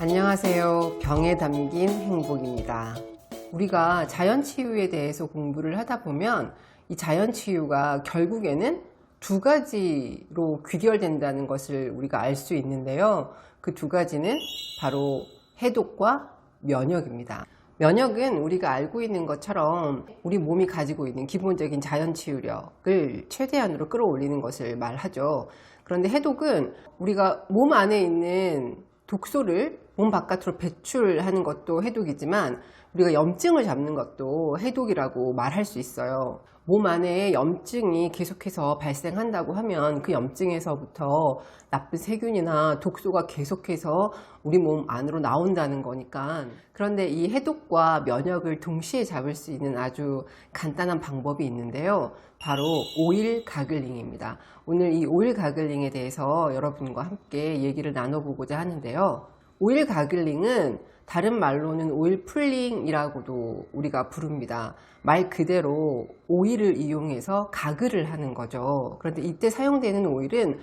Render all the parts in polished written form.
안녕하세요. 병에 담긴 행복입니다. 우리가 자연치유에 대해서 공부를 하다 보면 이 자연치유가 결국에는 두 가지로 귀결된다는 것을 우리가 알 수 있는데요. 그 두 가지는 바로 해독과 면역입니다. 면역은 우리가 알고 있는 것처럼 우리 몸이 가지고 있는 기본적인 자연치유력을 최대한으로 끌어올리는 것을 말하죠. 그런데 해독은 우리가 몸 안에 있는 독소를 몸 바깥으로 배출하는 것도 해독이지만 우리가 염증을 잡는 것도 해독이라고 말할 수 있어요. 몸 안에 염증이 계속해서 발생한다고 하면 그 염증에서부터 나쁜 세균이나 독소가 계속해서 우리 몸 안으로 나온다는 거니까. 그런데 이 해독과 면역을 동시에 잡을 수 있는 아주 간단한 방법이 있는데요. 바로 오일 가글링입니다. 오늘 이 오일 가글링에 대해서 여러분과 함께 얘기를 나눠보고자 하는데요. 오일 가글링은 다른 말로는 오일 풀링이라고도 우리가 부릅니다. 말 그대로 오일을 이용해서 가글을 하는 거죠. 그런데 이때 사용되는 오일은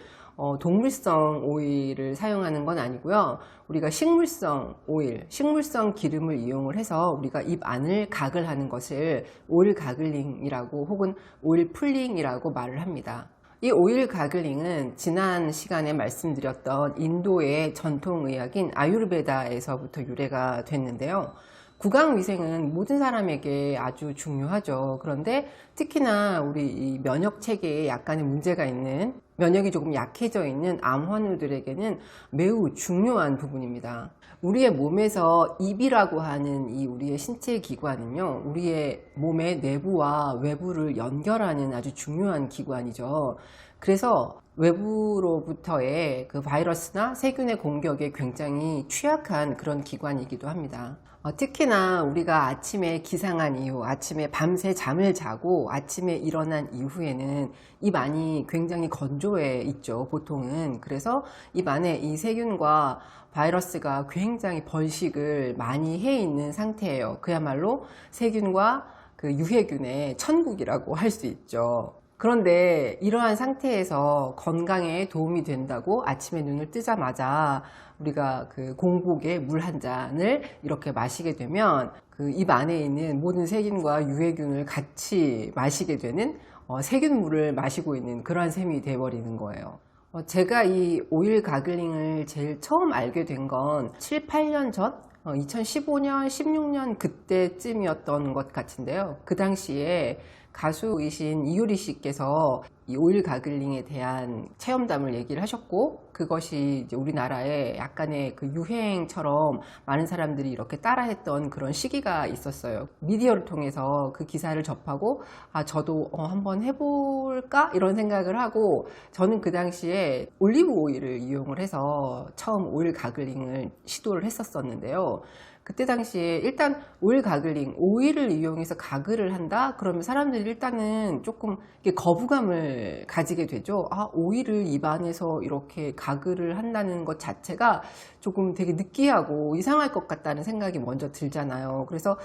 동물성 오일을 사용하는 건 아니고요. 우리가 식물성 오일, 식물성 기름을 이용을 해서 우리가 입 안을 가글하는 것을 오일 가글링이라고 혹은 오일 풀링이라고 말을 합니다. 이 오일 가글링은 지난 시간에 말씀드렸던 인도의 전통의학인 아유르베다에서부터 유래가 됐는데요. 구강위생은 모든 사람에게 아주 중요하죠. 그런데 특히나 우리 이 면역 체계에 약간의 문제가 있는, 면역이 조금 약해져 있는 암 환우들에게는 매우 중요한 부분입니다. 우리의 몸에서 입이라고 하는 이 우리의 신체 기관은요, 우리의 몸의 내부와 외부를 연결하는 아주 중요한 기관이죠. 그래서 외부로부터의 그 바이러스나 세균의 공격에 굉장히 취약한 그런 기관이기도 합니다. 특히나 우리가 아침에 기상한 이후, 아침에 밤새 잠을 자고 아침에 일어난 이후에는 입 안이 굉장히 건조해 있죠, 보통은. 그래서 입 안에 이 세균과 바이러스가 굉장히 번식을 많이 해 있는 상태예요. 그야말로 세균과 그 유해균의 천국이라고 할 수 있죠. 그런데 이러한 상태에서 건강에 도움이 된다고 아침에 눈을 뜨자마자 우리가 그 공복에 물 한 잔을 이렇게 마시게 되면 그 입 안에 있는 모든 세균과 유해균을 같이 마시게 되는 세균물을 마시고 있는 그러한 셈이 돼버리는 거예요. 제가 이 오일 가글링을 제일 처음 알게 된 건 7, 8년 전? 2015년, 16년 그때쯤이었던 것 같은데요. 그 당시에 가수이신 이효리 씨께서 이 오일 가글링에 대한 체험담을 얘기를 하셨고, 그것이 이제 우리나라에 약간의 그 유행처럼 많은 사람들이 이렇게 따라했던 그런 시기가 있었어요. 미디어를 통해서 그 기사를 접하고 저도 한번 해볼까? 이런 생각을 하고, 저는 그 당시에 올리브 오일을 이용을 해서 처음 오일 가글링을 시도를 했었는데요. 그때 당시에 일단 오일 가글링, 오일을 이용해서 가글을 한다? 그러면 사람들이 일단은 조금 거부감을 가지게 되죠. 오일을 입안에서 이렇게 가글을 한다는 것 자체가 조금 되게 느끼하고 이상할 것 같다는 생각이 먼저 들잖아요. 그래서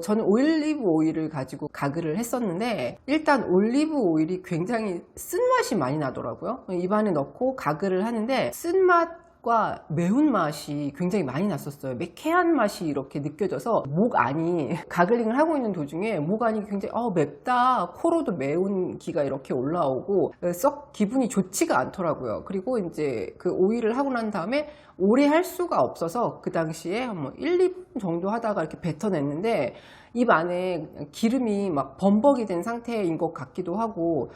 저는 올리브 오일을 가지고 가글을 했었는데, 일단 올리브 오일이 굉장히 쓴맛이 많이 나더라고요. 입안에 넣고 가글을 하는데 쓴맛 과 매운맛이 굉장히 많이 났었어요. 매캐한 맛이 이렇게 느껴져서 목 안이 가글링을 하고 있는 도중에 목 안이 굉장히 맵다, 코로도 매운 기가 이렇게 올라오고 썩 기분이 좋지가 않더라고요. 그리고 이제 그 오일을 하고 난 다음에 오래 할 수가 없어서 그 당시에 한 1, 2분 정도 하다가 이렇게 뱉어냈는데 입 안에 기름이 막 범벅이 된 상태인 것 같기도 하고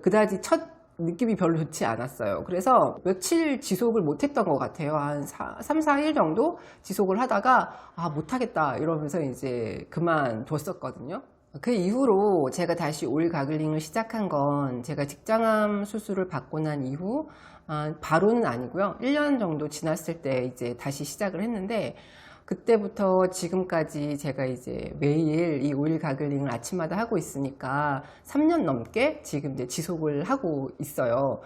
그다지 첫 느낌이 별로 좋지 않았어요. 그래서 며칠 지속을 못했던 것 같아요. 한 3, 4일 정도 지속을 하다가 못하겠다 이러면서 이제 그만뒀었거든요. 그 이후로 제가 다시 오일 가글링을 시작한 건 제가 직장암 수술을 받고 난 이후 바로는 아니고요. 1년 정도 지났을 때 이제 다시 시작을 했는데, 그때부터 지금까지 제가 이제 매일 이 오일 가글링을 아침마다 하고 있으니까 3년 넘게 지금 이제 지속을 하고 있어요.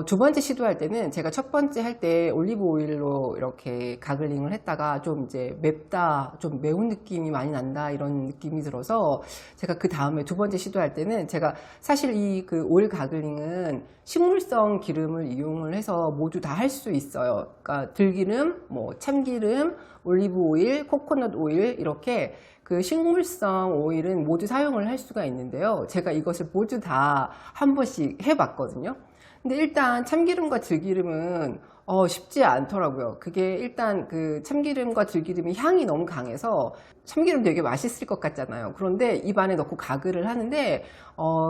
두 번째 시도할 때는 제가 첫 번째 할 때 올리브 오일로 이렇게 가글링을 했다가 좀 이제 맵다, 좀 매운 느낌이 많이 난다 이런 느낌이 들어서 제가 그 다음에 두 번째 시도할 때는 제가 사실 이 그 오일 가글링은 식물성 기름을 이용을 해서 모두 다 할 수 있어요. 그러니까 들기름, 뭐 참기름, 올리브 오일, 코코넛 오일 이렇게 그 식물성 오일은 모두 사용을 할 수가 있는데요. 제가 이것을 모두 다 한 번씩 해봤거든요. 근데 일단 참기름과 들기름은 쉽지 않더라고요. 그게 일단 그 참기름과 들기름이 향이 너무 강해서 참기름 되게 맛있을 것 같잖아요. 그런데 입안에 넣고 가글을 하는데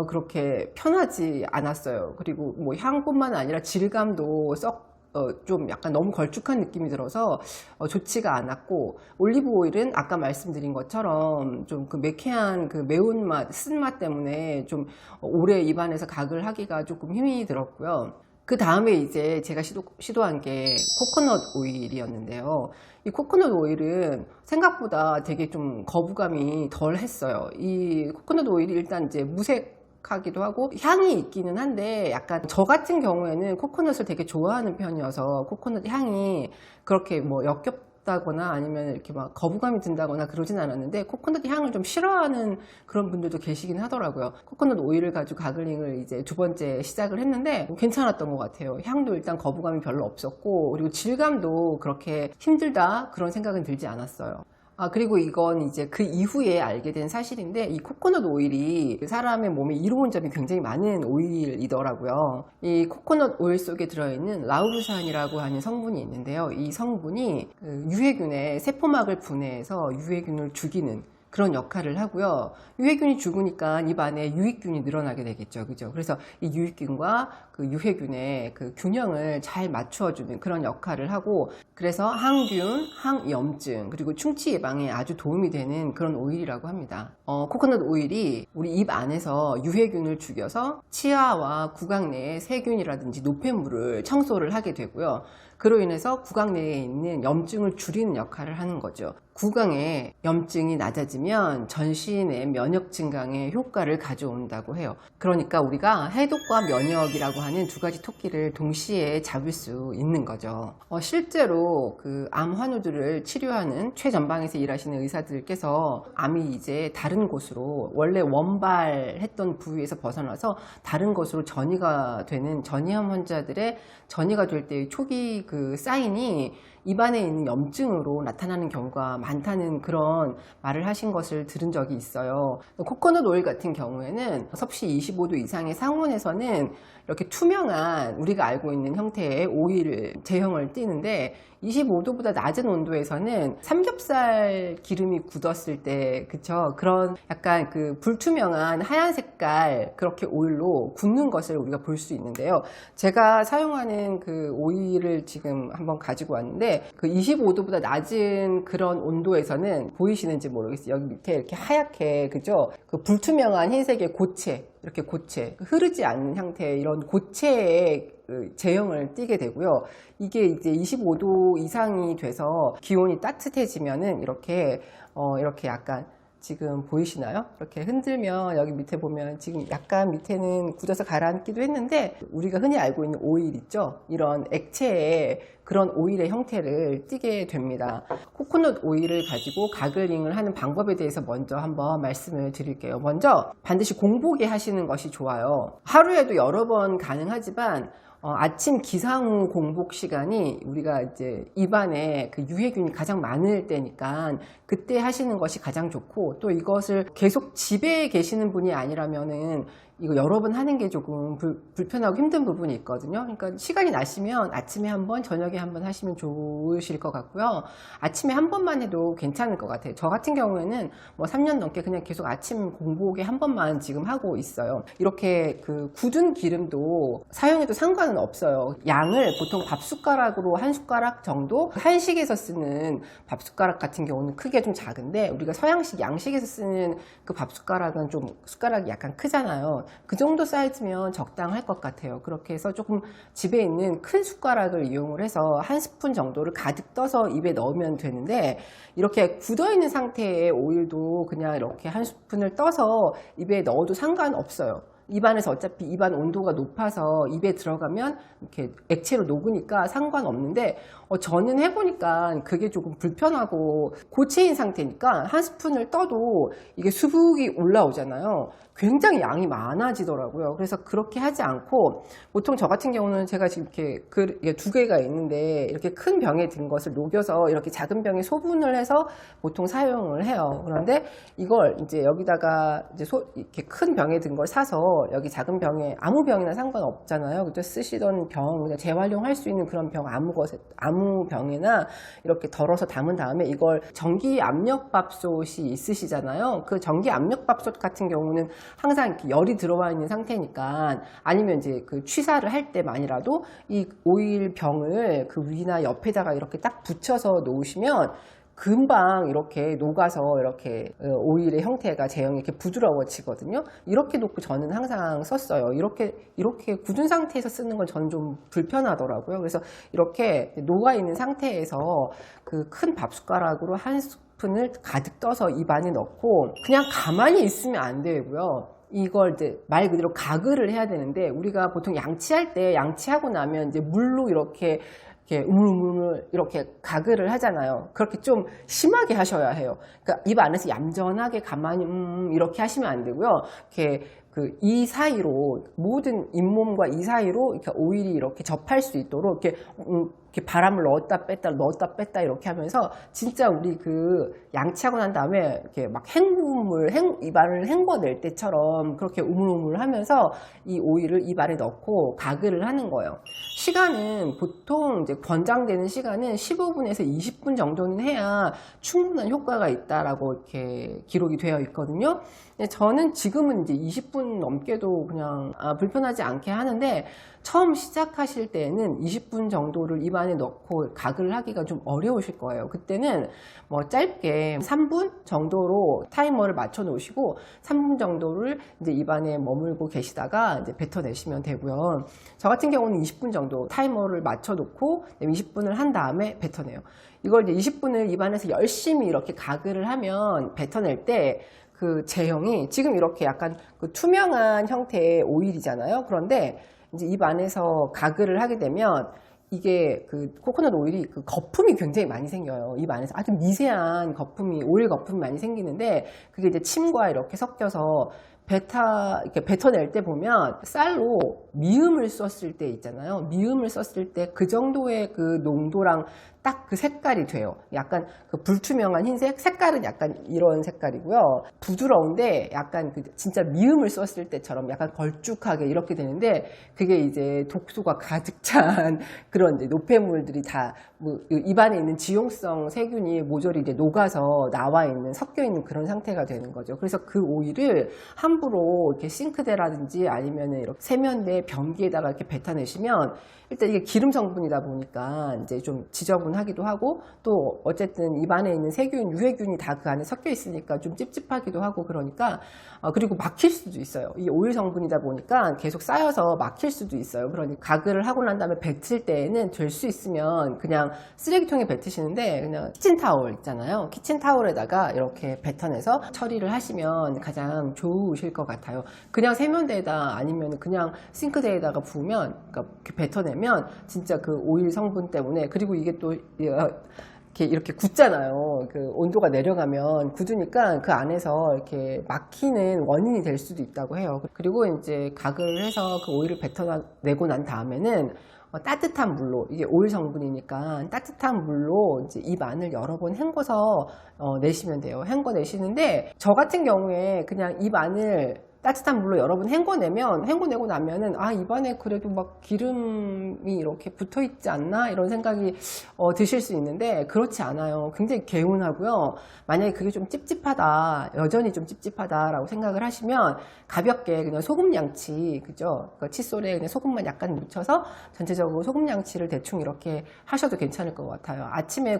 그렇게 편하지 않았어요. 그리고 뭐 향뿐만 아니라 질감도 좀 약간 너무 걸쭉한 느낌이 들어서 좋지가 않았고, 올리브 오일은 아까 말씀드린 것처럼 좀 그 매캐한 그 매운맛, 쓴맛 때문에 좀 오래 입안에서 가글 하기가 조금 힘이 들었고요. 그 다음에 이제 제가 시도한 게 코코넛 오일이었는데요. 이 코코넛 오일은 생각보다 되게 좀 거부감이 덜 했어요. 이 코코넛 오일이 일단 이제 하기도 하고 향이 있기는 한데, 약간 저 같은 경우에는 코코넛을 되게 좋아하는 편이어서 코코넛 향이 그렇게 뭐 역겹다거나 아니면 이렇게 막 거부감이 든다거나 그러진 않았는데, 코코넛 향을 좀 싫어하는 그런 분들도 계시긴 하더라고요. 코코넛 오일을 가지고 가글링을 이제 두 번째 시작을 했는데 괜찮았던 것 같아요. 향도 일단 거부감이 별로 없었고, 그리고 질감도 그렇게 힘들다 그런 생각은 들지 않았어요. 그리고 이건 이제 그 이후에 알게 된 사실인데, 이 코코넛 오일이 사람의 몸에 이로운 점이 굉장히 많은 오일이더라고요. 이 코코넛 오일 속에 들어있는 라우르산이라고 하는 성분이 있는데요. 이 성분이 유해균의 세포막을 분해해서 유해균을 죽이는 그런 역할을 하고요. 유해균이 죽으니까 입안에 유익균이 늘어나게 되겠죠. 그죠? 그래서 이 유익균과 그 유해균의 그 균형을 잘 맞추어주는 그런 역할을 하고, 그래서 항균, 항염증, 그리고 충치 예방에 아주 도움이 되는 그런 오일이라고 합니다. 코코넛 오일이 우리 입 안에서 유해균을 죽여서 치아와 구강 내의 세균이라든지 노폐물을 청소를 하게 되고요. 그로 인해서 구강 내에 있는 염증을 줄이는 역할을 하는 거죠. 구강에 염증이 낮아지면 전신의 면역 증강에 효과를 가져온다고 해요. 그러니까 우리가 해독과 면역이라고 하는 두 가지 토끼를 동시에 잡을 수 있는 거죠. 실제로 그 암 환우들을 치료하는 최전방에서 일하시는 의사들께서 암이 이제 다른 곳으로, 원래 원발했던 부위에서 벗어나서 다른 곳으로 전이가 되는 전이암 환자들의 전이가 될 때의 초기 그 사인이 입안에 있는 염증으로 나타나는 경우가 많다는 그런 말을 하신 것을 들은 적이 있어요. 코코넛 오일 같은 경우에는 섭씨 25도 이상의 상온에서는 이렇게 투명한 우리가 알고 있는 형태의 오일 제형을 띠는데, 25도보다 낮은 온도에서는 삼겹살 기름이 굳었을 때, 그쵸? 그런 약간 그 불투명한 하얀 색깔 그렇게 오일로 굳는 것을 우리가 볼 수 있는데요. 제가 사용하는 그 오일을 지금 한번 가지고 왔는데, 그 25도보다 낮은 그런 온도에서는 보이시는지 모르겠어요. 여기 밑에 이렇게 하얗게, 그죠? 그 불투명한 흰색의 고체, 이렇게 고체, 흐르지 않는 형태의 이런 고체의 제형을 띠게 되고요. 이게 이제 25도 이상이 돼서 기온이 따뜻해지면은 이렇게 약간, 지금 보이시나요? 이렇게 흔들면 여기 밑에 보면 지금 약간 밑에는 굳어서 가라앉기도 했는데, 우리가 흔히 알고 있는 오일 있죠? 이런 액체의 그런 오일의 형태를 띠게 됩니다. 코코넛 오일을 가지고 가글링을 하는 방법에 대해서 먼저 한번 말씀을 드릴게요. 먼저 반드시 공복에 하시는 것이 좋아요. 하루에도 여러 번 가능하지만 아침 기상 후 공복 시간이 우리가 이제 입안에 그 유해균이 가장 많을 때니까 그때 하시는 것이 가장 좋고, 또 이것을 계속 집에 계시는 분이 아니라면은 이거 여러 번 하는 게 조금 불편하고 힘든 부분이 있거든요. 그러니까 시간이 나시면 아침에 한 번, 저녁에 한 번 하시면 좋으실 것 같고요. 아침에 한 번만 해도 괜찮을 것 같아요. 저 같은 경우에는 뭐 3년 넘게 그냥 계속 아침 공복에 한 번만 지금 하고 있어요. 이렇게 그 굳은 기름도 사용해도 상관은 없어요. 양을 보통 밥숟가락으로 한 숟가락 정도, 한식에서 쓰는 밥숟가락 같은 경우는 크기가 좀 작은데, 우리가 서양식 양식에서 쓰는 그 밥숟가락은 좀 숟가락이 약간 크잖아요. 그 정도 사이즈면 적당할 것 같아요. 그렇게 해서 조금 집에 있는 큰 숟가락을 이용을 해서 한 스푼 정도를 가득 떠서 입에 넣으면 되는데, 이렇게 굳어 있는 상태의 오일도 그냥 이렇게 한 스푼을 떠서 입에 넣어도 상관없어요. 입안에서 어차피 입안 온도가 높아서 입에 들어가면 이렇게 액체로 녹으니까 상관없는데 저는 해보니까 그게 조금 불편하고 고체인 상태니까 한 스푼을 떠도 이게 수북이 올라오잖아요. 굉장히 양이 많아지더라고요. 그래서 그렇게 하지 않고 보통 저 같은 경우는 제가 지금 이렇게 두 개가 있는데 이렇게 큰 병에 든 것을 녹여서 이렇게 작은 병에 소분을 해서 보통 사용을 해요. 그런데 이걸 이제 여기다가 이제 이렇게 큰 병에 든 걸 사서 여기 작은 병에 아무 병이나 상관없잖아요. 그때 쓰시던 병, 그냥 재활용할 수 있는 그런 병 아무 병에나 이렇게 덜어서 담은 다음에 이걸 전기 압력밥솥이 있으시잖아요. 그 전기 압력밥솥 같은 경우는 항상 이렇게 열이 들어와 있는 상태니까 아니면 이제 그 취사를 할 때만이라도 이 오일 병을 그 위나 옆에다가 이렇게 딱 붙여서 놓으시면 금방 이렇게 녹아서 이렇게 오일의 형태가 제형이 이렇게 부드러워지거든요. 이렇게 놓고 저는 항상 썼어요. 이렇게 굳은 상태에서 쓰는 건 저는 좀 불편하더라고요. 그래서 이렇게 녹아 있는 상태에서 그 큰 밥숟가락으로 한 스푼을 가득 떠서 입 안에 넣고 그냥 가만히 있으면 안 되고요. 이걸 이제 말 그대로 가글을 해야 되는데 우리가 보통 양치할 때 양치하고 나면 이제 물로 이렇게 우물우물 이렇게 가글을 하잖아요. 그렇게 좀 심하게 하셔야 해요. 그러니까 입 안에서 얌전하게 가만히 이렇게 하시면 안 되고요. 이렇게 이 사이로 모든 잇몸과 이 사이로 이렇게 오일이 이렇게 접할 수 있도록 이렇게 바람을 넣었다 뺐다 이렇게 하면서 진짜 우리 양치하고 난 다음에 이렇게 막 입안을 헹궈낼 때처럼 그렇게 우물우물 하면서 이 오일을 입 안에 넣고 가글을 하는 거예요. 시간은 보통 이제 권장되는 시간은 15분에서 20분 정도는 해야 충분한 효과가 있다라고 이렇게 기록이 되어 있거든요. 저는 지금은 이제 20분 넘게도 그냥 불편하지 않게 하는데 처음 시작하실 때는 20분 정도를 입 안에 넣고 가글을 하기가 좀 어려우실 거예요. 그때는 뭐 짧게 3분 정도로 타이머를 맞춰 놓으시고 3분 정도를 이제 입 안에 머물고 계시다가 이제 뱉어내시면 되고요. 저 같은 경우는 20분 정도 타이머를 맞춰 놓고 20분을 한 다음에 뱉어내요. 이걸 이제 20분을 입 안에서 열심히 이렇게 가글을 하면 뱉어낼 때 그 제형이 지금 이렇게 약간 투명한 형태의 오일이잖아요. 그런데 이제 입 안에서 가글을 하게 되면 이게 코코넛 오일이 거품이 굉장히 많이 생겨요. 입 안에서 아주 미세한 오일 거품이 많이 생기는데 그게 이제 침과 이렇게 섞여서 이렇게 뱉어낼 때 보면 쌀로 미음을 썼을 때 있잖아요. 미음을 썼을 때 그 정도의 농도랑 딱 색깔이 돼요. 약간 불투명한 흰색, 색깔은 약간 이런 색깔이고요. 부드러운데 약간 진짜 미음을 썼을 때처럼 약간 걸쭉하게 이렇게 되는데 그게 이제 독소가 가득 찬 그런 이제 노폐물들이 다 입안에 있는 지용성 세균이 모조리 이제 녹아서 섞여 있는 그런 상태가 되는 거죠. 그래서 그 오일을 함부로 이렇게 싱크대라든지 아니면은 이렇게 세면대 변기에다가 이렇게 뱉어내시면 일단 이게 기름 성분이다 보니까 이제 좀 지저분하기도 하고 또 어쨌든 입안에 있는 세균, 유해균이 다 그 안에 섞여 있으니까 좀 찝찝하기도 하고 그러니까 그리고 막힐 수도 있어요. 이 오일 성분이다 보니까 계속 쌓여서 막힐 수도 있어요. 그러니까 가글을 하고 난 다음에 뱉을 때에는 될 수 있으면 그냥 쓰레기통에 뱉으시는데 그냥 키친타올 있잖아요. 키친타올에다가 이렇게 뱉어내서 처리를 하시면 가장 좋으실 것 같아요. 그냥 세면대에다 아니면 그냥 싱크대에다가 부으면 이렇게 뱉어내면 진짜 그 오일 성분 때문에 그리고 이게 또 이렇게 굳잖아요. 온도가 내려가면 굳으니까 그 안에서 이렇게 막히는 원인이 될 수도 있다고 해요. 그리고 이제 가글을 해서 그 오일을 뱉어내고 난 다음에는 따뜻한 물로, 이게 오일 성분이니까 따뜻한 물로 이제 입 안을 여러 번 헹궈서 내시면 돼요. 헹궈내시는데 저 같은 경우에 그냥 입 안을 따뜻한 물로 여러 번 헹궈내고 나면은 입안에 그래도 막 기름이 이렇게 붙어 있지 않나 이런 생각이 드실 수 있는데 그렇지 않아요. 굉장히 개운하고요. 만약에 그게 좀 찝찝하다, 여전히 좀 찝찝하다라고 생각을 하시면 가볍게 그냥 소금 양치, 그죠? 칫솔에 그냥 소금만 약간 묻혀서 전체적으로 소금 양치를 대충 이렇게 하셔도 괜찮을 것 같아요. 아침에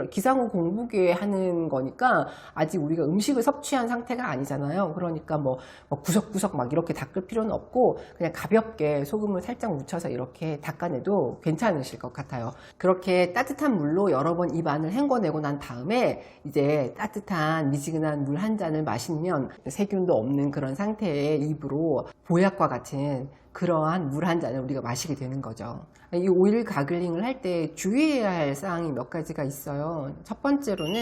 기상후 공복에 하는 거니까 아직 우리가 음식을 섭취한 상태가 아니잖아요. 그러니까 뭐 구석구석 막 이렇게 닦을 필요는 없고 그냥 가볍게 소금을 살짝 묻혀서 이렇게 닦아내도 괜찮으실 것 같아요. 그렇게 따뜻한 물로 여러 번 입 안을 헹궈내고 난 다음에 이제 따뜻한 미지근한 물 한 잔을 마시면 세균도 없는 그런 상태의 입으로 보약과 같은 그러한 물 한 잔을 우리가 마시게 되는 거죠. 이 오일 가글링을 할 때 주의해야 할 사항이 몇 가지가 있어요. 첫 번째로는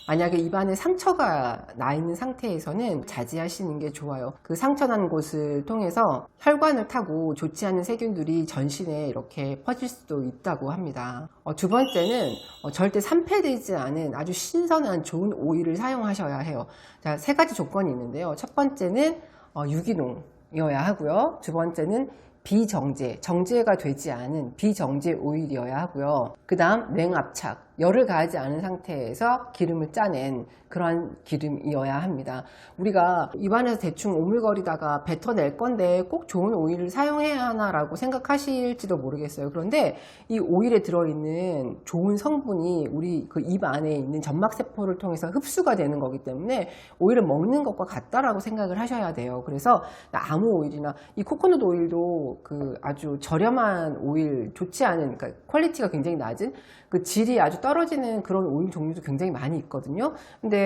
만약에 입안에 상처가 나 있는 상태에서는 자제하시는 게 좋아요. 그 상처 난 곳을 통해서 혈관을 타고 좋지 않은 세균들이 전신에 이렇게 퍼질 수도 있다고 합니다. 두 번째는 절대 산패되지 않은 아주 신선한 좋은 오일을 사용하셔야 해요. 자, 세 가지 조건이 있는데요. 첫 번째는 유기농이어야 하고요. 두 번째는 비정제, 정제가 되지 않은 비정제 오일이어야 하고요. 그 다음 냉압착, 열을 가하지 않은 상태에서 기름을 짜낸 그러한 기름이어야 합니다. 우리가 입안에서 대충 오물거리다가 뱉어낼 건데 꼭 좋은 오일을 사용해야 하나라고 생각하실지도 모르겠어요. 그런데 이 오일에 들어있는 좋은 성분이 우리 그 입 안에 있는 점막세포를 통해서 흡수가 되는 거기 때문에 오일을 먹는 것과 같다라고 생각을 하셔야 돼요. 그래서 아무 오일이나 이 코코넛 오일도 그 아주 저렴한 오일, 좋지 않은, 그러니까 퀄리티가 굉장히 낮은 그 질이 아주 떨어지는 그런 오일 종류도 굉장히 많이 있거든요. 근데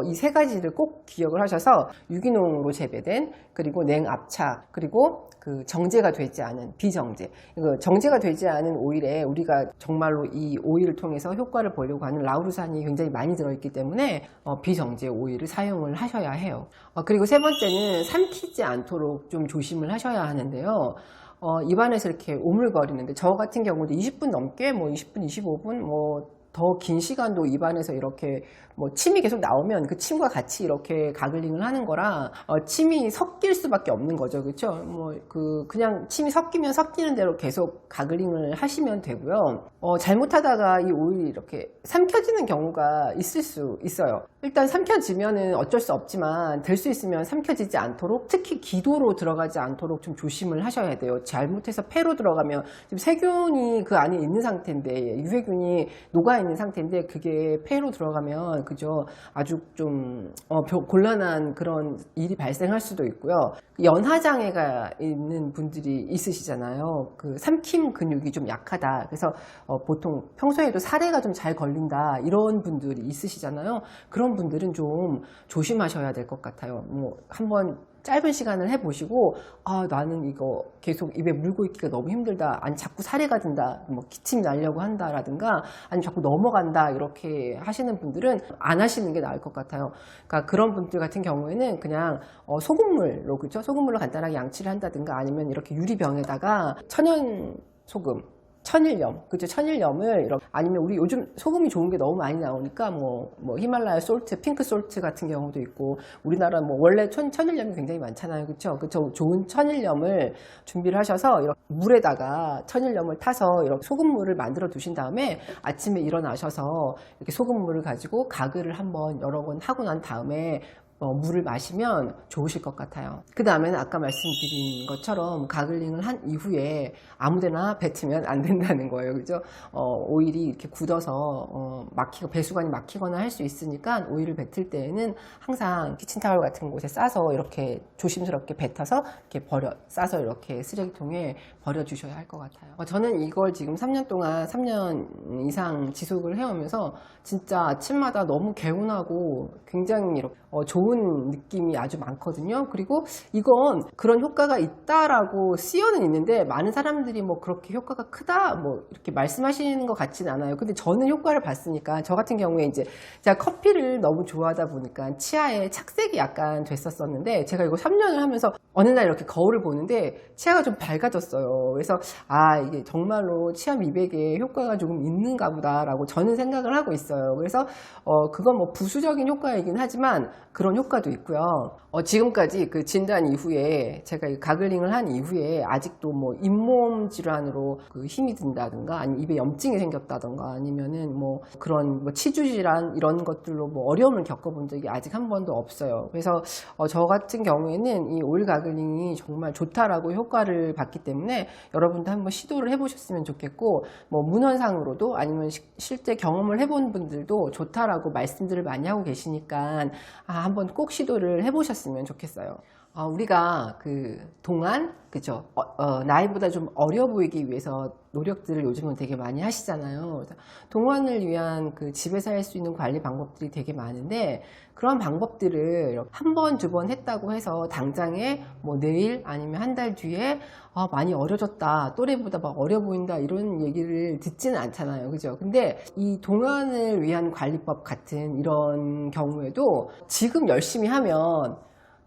이 세 가지를 꼭 기억을 하셔서 유기농으로 재배된, 그리고 냉압착, 그리고 그 정제가 되지 않은 비정제, 정제가 되지 않은 오일에 우리가 정말로 이 오일을 통해서 효과를 보려고 하는 라우르산이 굉장히 많이 들어있기 때문에 비정제 오일을 사용을 하셔야 해요. 그리고 세 번째는 삼키지 않도록 좀 조심을 하셔야 하는데요. 입안에서 이렇게 오물거리는데 저 같은 경우도 20분 넘게 20분, 25분 더 긴 시간도 입안에서 이렇게 침이 계속 나오면 그 침과 같이 이렇게 가글링을 하는 거라 침이 섞일 수밖에 없는 거죠. 그렇죠? 그냥 침이 섞이면 섞이는 대로 계속 가글링을 하시면 되고요. 잘못하다가 이 오일이 이렇게 삼켜지는 경우가 있을 수 있어요. 일단 삼켜지면은 어쩔 수 없지만 될 수 있으면 삼켜지지 않도록, 특히 기도로 들어가지 않도록 좀 조심을 하셔야 돼요. 잘못해서 폐로 들어가면 지금 세균이 그 안에 있는 상태인데, 유해균이 녹아 있는 상태인데 그게 폐로 들어가면 그죠, 아주 좀 곤란한 그런 일이 발생할 수도 있고요. 연하장애가 있는 분들이 있으시잖아요. 그 삼킴 근육이 좀 약하다, 그래서 보통 평소에도 사례가 좀 잘 걸린다, 이런 분들이 있으시잖아요. 그런 분들은 좀 조심하셔야 될 것 같아요. 한번 짧은 시간을 해보시고, 나는 이거 계속 입에 물고 있기가 너무 힘들다, 아니 자꾸 사례가 든다, 기침이 나려고 한다라든가, 아니 자꾸 넘어간다, 이렇게 하시는 분들은 안 하시는 게 나을 것 같아요. 그러니까 그런 분들 같은 경우에는 그냥 소금물로, 그렇죠? 소금물로 간단하게 양치를 한다든가, 아니면 이렇게 유리병에다가 천연 소금, 천일염, 그죠? 천일염을 이렇게, 아니면 우리 요즘 소금이 좋은 게 너무 많이 나오니까 히말라야 솔트, 핑크 솔트 같은 경우도 있고, 우리나라 원래 천일염이 굉장히 많잖아요. 그쵸? 좋은 천일염을 준비를 하셔서 이렇게 물에다가 천일염을 타서 이렇게 소금물을 만들어 두신 다음에 아침에 일어나셔서 이렇게 소금물을 가지고 가글을 한번 여러 번 하고 난 다음에 물을 마시면 좋으실 것 같아요. 그 다음에는 아까 말씀드린 것처럼 가글링을 한 이후에 아무데나 뱉으면 안 된다는 거예요. 그죠? 오일이 이렇게 굳어서 배수관이 막히거나 할 수 있으니까 오일을 뱉을 때에는 항상 키친타월 같은 곳에 싸서 이렇게 조심스럽게 뱉어서 이렇게 싸서 이렇게 쓰레기통에 버려주셔야 할 것 같아요. 저는 이걸 지금 3년 동안, 3년 이상 지속을 해오면서 진짜 아침마다 너무 개운하고 굉장히 이렇게 좋은 느낌이 아주 많거든요. 그리고 이건 그런 효과가 있다라고 쓰여는 있는데, 많은 사람들이 그렇게 효과가 크다 이렇게 말씀하시는 것 같진 않아요. 근데 저는 효과를 봤으니까, 저 같은 경우에 이제 제가 커피를 너무 좋아하다 보니까 치아에 착색이 약간 됐었었는데, 제가 이거 3년을 하면서 어느 날 이렇게 거울을 보는데 치아가 좀 밝아졌어요. 그래서 이게 정말로 치아 미백에 효과가 조금 있는가 보다라고 저는 생각을 하고 있어요. 그래서 그건 부수적인 효과이긴 하지만 그런 효과도 있고요. 지금까지 그 진단 이후에, 제가 가글링을 한 이후에 아직도 잇몸 질환으로 그 힘이 든다든가, 아니면 입에 염증이 생겼다든가, 아니면은 그런 치주 질환 이런 것들로 어려움을 겪어본 적이 아직 한 번도 없어요. 그래서 저 같은 경우에는 이 오일 가글링이 정말 좋다라고 효과를 봤기 때문에 여러분도 한번 시도를 해보셨으면 좋겠고, 문헌상으로도 아니면 실제 경험을 해본 분들도 좋다라고 말씀들을 많이 하고 계시니까 한번 꼭 시도를 해보셨으면 좋겠어요. 우리가 그 동안 그죠? 나이보다 좀 어려 보이기 위해서 노력들을 요즘은 되게 많이 하시잖아요. 그래서 동안을 위한 그 집에서 할 수 있는 관리 방법들이 되게 많은데 그런 방법들을 한 번, 두 번 했다고 해서 당장에 뭐 내일 아니면 한 달 뒤에 많이 어려졌다, 또래보다 막 어려 보인다 이런 얘기를 듣지는 않잖아요. 그죠? 근데 이 동안을 위한 관리법 같은 이런 경우에도 지금 열심히 하면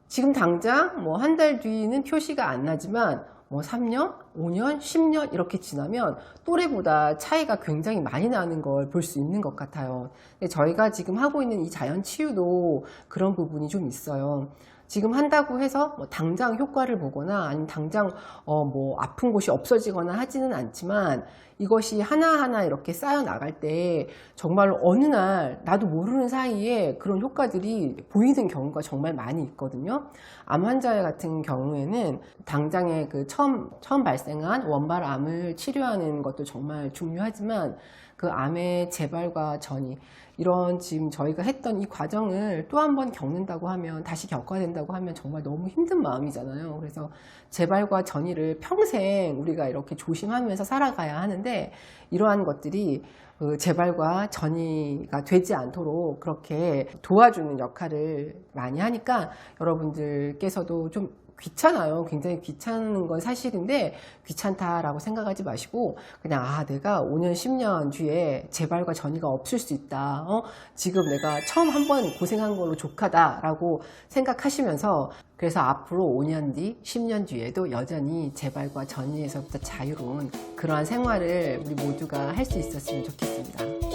지금 당장 뭐 한 달 뒤는 표시가 안 나지만 뭐 3년, 5년, 10년 이렇게 지나면 또래보다 차이가 굉장히 많이 나는 걸 볼 수 있는 것 같아요. 근데 저희가 지금 하고 있는 이 자연 치유도 그런 부분이 좀 있어요. 지금 한다고 해서 뭐 당장 효과를 보거나 아니면 당장 뭐 아픈 곳이 없어지거나 하지는 않지만 이것이 하나하나 이렇게 쌓여 나갈 때 정말 어느 날 나도 모르는 사이에 그런 효과들이 보이는 경우가 정말 많이 있거든요. 암 환자 같은 경우에는 당장에 그 처음 발생한 원발암을 치료하는 것도 정말 중요하지만 그 암의 재발과 전이 이런 지금 저희가 했던 이 과정을 또 한 번 겪는다고 하면 다시 겪어야 된다고 하면 정말 너무 힘든 마음이잖아요. 그래서 재발과 전이를 평생 우리가 이렇게 조심하면서 살아가야 하는데 이러한 것들이 그 재발과 전이가 되지 않도록 그렇게 도와주는 역할을 많이 하니까 여러분들께서도 좀 귀찮아요. 굉장히 귀찮은 건 사실인데 귀찮다라고 생각하지 마시고 그냥 내가 5년 10년 뒤에 재발과 전이가 없을 수 있다. 지금 내가 처음 한번 고생한 걸로 족하다라고 생각하시면서 그래서 앞으로 5년 뒤, 10년 뒤에도 여전히 재발과 전이에서부터 자유로운 그러한 생활을 우리 모두가 할 수 있었으면 좋겠습니다.